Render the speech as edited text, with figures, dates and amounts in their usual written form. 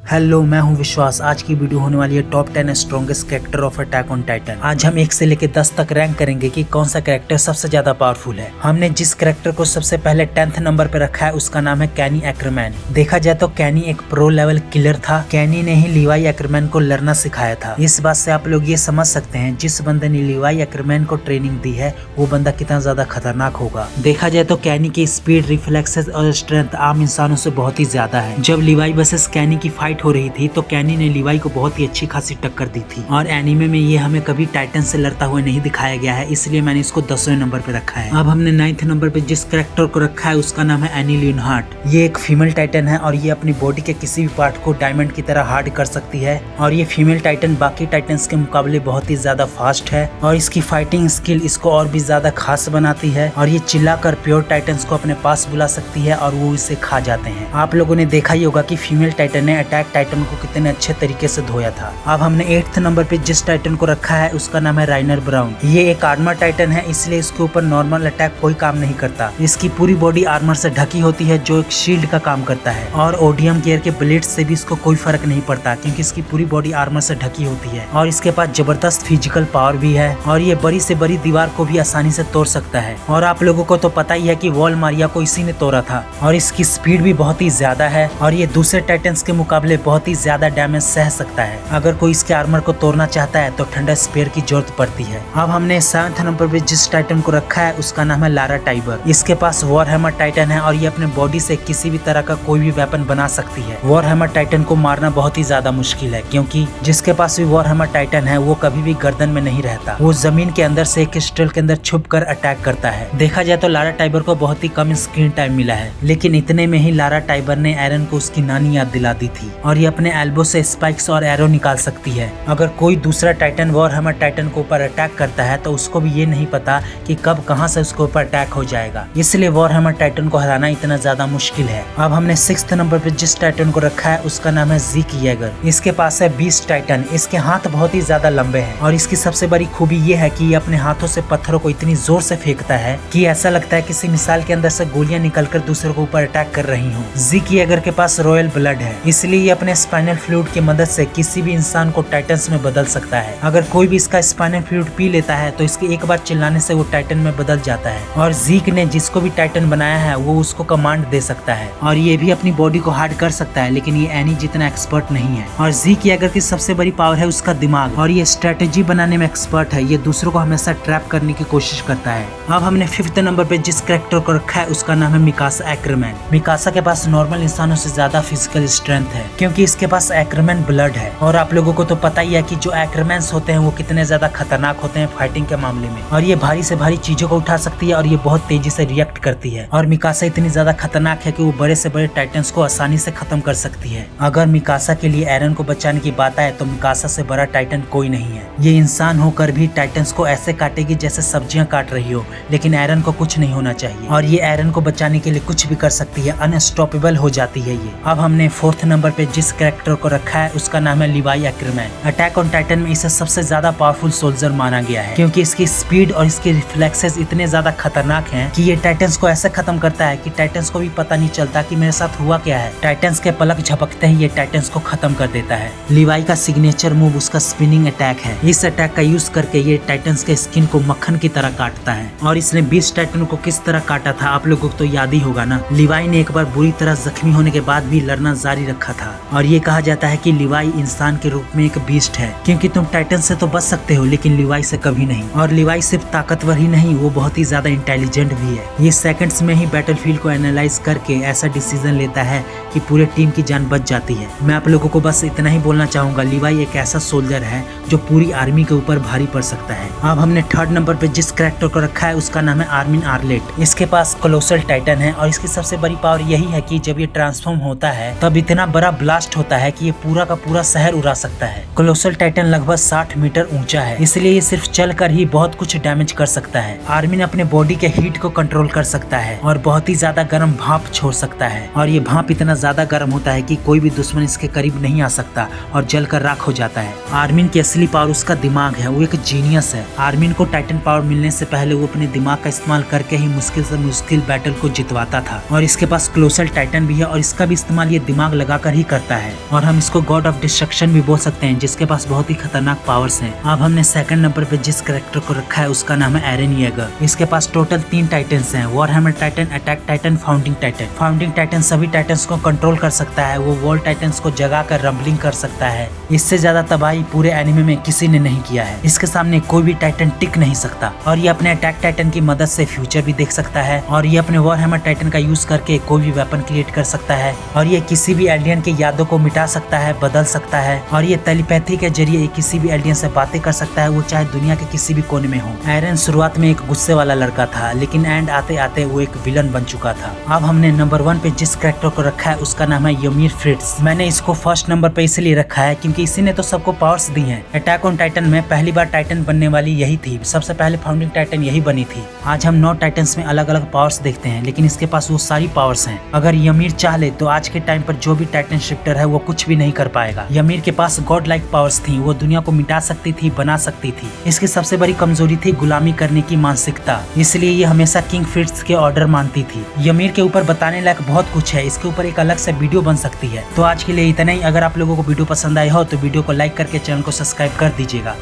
Hello, मैं हूं विश्वास। आज की वीडियो होने वाली है top 10 strongest character of attack on Titan. आज हम 1 से लेकर 10 तक रैंक करेंगे कि कौन सा कैरेक्टर सबसे ज्यादा पावरफुल है। हमने जिस कैरेक्टर को सबसे पहले 10th नंबर पे रखा है उसका नाम है कैनी एक्करमैन। देखा जाए तो कैनी एक प्रो लेवल किलर था। कैनी ने ही लीवाई एक्करमैन को लड़ना सिखाया था। इस बात से आप लोग ये समझ सकते हैं जिस बंदे ने लीवाई एक्करमैन को ट्रेनिंग दी है वो बंदा कितना ज्यादा खतरनाक होगा। देखा जाए तो कैनी की स्पीड, रिफ्लेक्सेस और स्ट्रेंथ आम इंसानों से बहुत ही ज्यादा है। जब लीवाई वर्सेस कैनी की फाइट हो रही थी तो कैनी ने लीवाई को बहुत ही अच्छी खासी टक्कर दी थी और एनीमे में ये हमें कभी टाइटन से लड़ता हुआ नहीं दिखाया गया है, इसलिए मैंने इसको 10वें नंबर पे रखा है। अब हमने 9th नंबर पे जिस कैरेक्टर को रखा है उसका नाम है एनी लियोनहार्ट। ये एक फीमेल टाइटन है और ये अपनी बॉडी के किसी भी पार्ट को डायमंड की तरह हार्ड कर सकती है और ये फीमेल टाइटन बाकी टाइटन्स के मुकाबले बहुत ही ज्यादा फास्ट है और इसकी फाइटिंग स्किल इसको और भी ज्यादा खास बनाती है और ये चिल्लाकर प्योर टाइटन्स को अपने पास बुला सकती है और वो इसे खा जाते हैं। आप लोगों ने देखा ही होगा कि फीमेल टाइटन ने अटैक टाइटन को कितने अच्छे तरीके से धोया था। अब हमने 8th नंबर पे जिस टाइटन को रखा है उसका नाम है राइनर ब्राउन। ये एक आर्मर टाइटन है, इसलिए इसके ऊपर नॉर्मल अटैक कोई काम नहीं करता। इसकी पूरी बॉडी आर्मर से ढकी होती है जो एक शील्ड का काम करता है और ओडियम गियर के ब्लेड से भी इसको कोई फर्क नहीं पड़ता क्योंकि इसकी पूरी बॉडी आर्मर से ढकी होती है और इसके पास जबरदस्त फिजिकल पावर भी है और ये बड़ी से बड़ी दीवार को भी आसानी से तोड़ सकता है। और आप लोगों को तो पता ही है कि वॉल मारिया को इसी ने तोड़ा था और इसकी स्पीड भी बहुत ही ज्यादा है और ये दूसरे टाइटन्स के मुकाबले बहुत ही ज्यादा डैमेज सह सकता है। अगर कोई इसके आर्मर को तोड़ना चाहता है तो ठंडा स्पेयर की जरूरत पड़ती है। अब हमने 7th नंबर पे जिस टाइटन को रखा है उसका नाम है लारा टाइबर। इसके पास वॉर हैमर टाइटन है और ये अपने बॉडी से किसी भी तरह का कोई भी वेपन बना सकती है। वॉर हैमर टाइटन को मारना बहुत ही ज्यादा मुश्किल है क्योंकि जिसके पास भी वॉर हैमर टाइटन है वो कभी भी गर्दन में नहीं रहता, वो जमीन के अंदर से एक क्रिस्टल के अंदर छुप कर अटैक करता है। देखा जाए तो लारा टाइबर को बहुत ही कम स्क्रीन टाइम मिला है, लेकिन इतने में ही लारा टाइबर ने एरन को उसकी नानी याद दिला दी थी और ये अपने एल्बो से स्पाइक्स और एरो निकाल सकती है। अगर कोई दूसरा टाइटन वॉर हैमर टाइटन को ऊपर अटैक करता है तो उसको भी ये नहीं पता कि कब कहां से उसके ऊपर अटैक हो जाएगा, इसलिए वॉर हैमर टाइटन को हराना इतना ज्यादा मुश्किल है। अब हमने 6th नंबर पे जिस टाइटन को रखा है उसका नाम है ज़ीक येगर। इसके पास है बीस्ट टाइटन। इसके हाथ बहुत ही ज्यादा लंबे हैं और इसकी सबसे बड़ी खूबी ये है कि ये अपने हाथों से पत्थरों को इतनी जोर से फेंकता है कि ऐसा लगता है किसी मिसाइल के अंदर से गोलियां निकलकर दूसरों के ऊपर अटैक कर रही हूँ। ज़ीक येगर के पास रॉयल ब्लड है, इसलिए ये अपने स्पाइनल फ्लूइड की मदद से किसी भी इंसान को टाइटन्स में बदल सकता है। अगर कोई भी इसका स्पाइनल फ्लूइड पी लेता है तो इसके एक बार चिल्लाने से वो टाइटन में बदल जाता है और ज़ीक ने जिसको भी टाइटन बनाया है वो उसको कमांड दे सकता है और ये भी अपनी बॉडी को हार्ड कर सकता है, लेकिन ये एनी जितना एक्सपर्ट नहीं है। और ज़ीक येगर की सबसे बड़ी पावर है उसका दिमाग और ये स्ट्रेटेजी बनाने में एक्सपर्ट है। ये दूसरों को हमेशा ट्रैप करने की कोशिश करता है। अब हमने 5th नंबर पे जिस कैरेक्टर को रखा है उसका नाम है मिकासा एक्करमैन। मिकासा के पास नॉर्मल इंसानों से ज्यादा फिजिकल स्ट्रेंथ है क्योंकि इसके पास एक्करमैन ब्लड है और आप लोगों को तो पता ही है कि जो एक्करमैन्स होते हैं वो कितने ज्यादा खतरनाक होते हैं फाइटिंग के मामले में। और ये भारी से भारी चीजों को उठा सकती है और ये बहुत तेजी से रिएक्ट करती है और मिकासा इतनी ज्यादा खतरनाक है कि वो बड़े से बड़े टाइटन्स को आसानी से खत्म कर सकती है। अगर मिकासा के लिए एरन को बचाने की बात आए तो मिकासा से बड़ा टाइटन कोई नहीं है। ये इंसान होकर भी टाइटन्स को ऐसे काटेगी जैसे सब्जियां काट रही हो, लेकिन एरन को कुछ नहीं होना चाहिए और ये एरन को बचाने के लिए कुछ भी कर सकती है, अनस्टॉपेबल हो जाती है ये। अब हमने 4th नंबर पे जिस कैरेक्टर को रखा है उसका नाम है लीवाई एक्करमैन। अटैक ऑन टाइटन में इसे सबसे ज्यादा पावरफुल सोल्जर माना गया है क्योंकि इसकी स्पीड और इसके रिफ्लेक्सेस इतने ज्यादा खतरनाक हैं कि ये टाइटन्स को ऐसे खत्म करता है कि टाइटन्स को भी पता नहीं चलता कि मेरे साथ हुआ क्या है। टाइटन्स के पलक झपकते ही ये टाइटन्स को खत्म कर देता है। लीवाई का सिग्नेचर मूव उसका स्पिनिंग अटैक है। इस अटैक का यूज करके ये टाइटन्स के स्किन को मक्खन की तरह काटता है और इसने 20 टाइटन को किस तरह काटा था आप लोगों को तो याद ही होगा ना। लीवाई ने एक बार बुरी तरह जख्मी होने के बाद भी लड़ना जारी रखा था और ये कहा जाता है कि लीवाई इंसान के रूप में एक बीस्ट है क्योंकि तुम टाइटन से तो बच सकते हो लेकिन लीवाई से कभी नहीं। और लीवाई सिर्फ ताकतवर ही नहीं, वो बहुत ही ज्यादा इंटेलिजेंट भी है। ये सेकंड्स में ही बैटलफील्ड को एनालाइज करके ऐसा डिसीजन लेता है कि पूरे टीम की जान बच जाती है। मैं आप लोगों को बस इतना ही बोलना चाहूंगा, लीवाई एक ऐसा सोल्जर है जो पूरी आर्मी के ऊपर भारी पड़ सकता है। अब हमने 3rd नंबर पे जिस कैरेक्टर को रखा है उसका नाम है आर्मिन आर्लेट। इसके पास कोलोसल टाइटन है और इसकी सबसे बड़ी पावर यही है कि जब ये ट्रांसफॉर्म होता है तब इतना बड़ा ब्लास्ट होता है कि ये पूरा का पूरा शहर उड़ा सकता है। कोलोसल टाइटन लगभग 60 मीटर ऊंचा है, इसलिए ये सिर्फ चलकर ही बहुत कुछ डैमेज कर सकता है। आर्मिन अपने बॉडी के हीट को कंट्रोल कर सकता है और बहुत ही ज्यादा गर्म भाप छोड़ सकता है और ये भाप इतना ज्यादा गर्म होता है कि कोई भी दुश्मन इसके करीब नहीं आ सकता और जलकर राख हो जाता है। आर्मिन की असली पावर उसका दिमाग है, वो एक जीनियस है। आर्मिन को टाइटन पावर मिलने से पहले वो अपने दिमाग का इस्तेमाल करके ही मुश्किल से मुश्किल बैटल को जितवाता था और इसके पास कोलोसल टाइटन भी है और इसका भी इस्तेमाल ये दिमाग लगाकर ही करता है और हम इसको गॉड ऑफ डिस्ट्रक्शन भी बोल सकते हैं, जिसके पास बहुत ही खतरनाक पावर्स हैं। अब हमने सेकंड नंबर पे जिस कैरेक्टर को रखा है उसका नाम है एरन येगर। इसके पास टोटल 3 टाइटन्स हैं, Warhammer Titan, attack Titan, founding Titan. Founding Titan सभी टाइटन्स को कंट्रोल कर सकता है, वो वॉल टाइटन्स को जगा कर रंबलिंग कर सकता है। इससे ज्यादा तबाही पूरे एनिमे में किसी ने नहीं किया है। इसके सामने कोई भी टाइटन टिक नहीं सकता और ये अपने अटैक टाइटन की मदद से फ्यूचर भी देख सकता है और ये अपने वॉरहैमर टाइटन का यूज करके कोई भी वेपन क्रिएट कर सकता है और ये किसी भी एलियन की यादों को मिटा सकता है, बदल सकता है और ये टेलीपैथी के जरिए किसी भी एलियन से बातें कर सकता है, वो चाहे दुनिया के किसी भी कोने में हो। एरन शुरुआत में एक गुस्से वाला लड़का था, लेकिन एंड आते आते वो एक विलन बन चुका था। अब हमने नंबर 1 पे जिस कैरेक्टर को रखा है उसका नाम है ymir फ्रिट्ज। मैंने इसको फर्स्ट नंबर पे इसलिए रखा है क्योंकि इसी ने तो सबको पावर्स दी हैं। अटैक ऑन टाइटन में पहली बार टाइटन बनने वाली यही थी, सबसे पहले फाउंडिंग टाइटन यही बनी थी। आज हम 9 टाइटन्स में अलग अलग पावर्स देखते हैं, लेकिन इसके पास वो सारी पावर्स हैं। अगर ymir चाह ले तो आज के टाइम पर जो भी टाइटन शिफ्टर है वो कुछ भी नहीं कर पाएगा। ymir के पास गॉड लाइक पावर्स थी, वो दुनिया को मिटा सकती थी, बना सकती थी। इसकी सबसे बड़ी कमजोरी थी गुलामी करने की मानसिकता, इसलिए ये हमेशा किंग फ्रिट्ज के ऑर्डर मानती थी। ymir के ऊपर बताने लायक बहुत कुछ है, इसके ऊपर एक अलग से वीडियो बन सकती है। तो आज के लिए इतना ही। अगर आप लोगों को वीडियो पसंद आया हो तो वीडियो को लाइक करके चैनल को सब्सक्राइब कर दीजिएगा।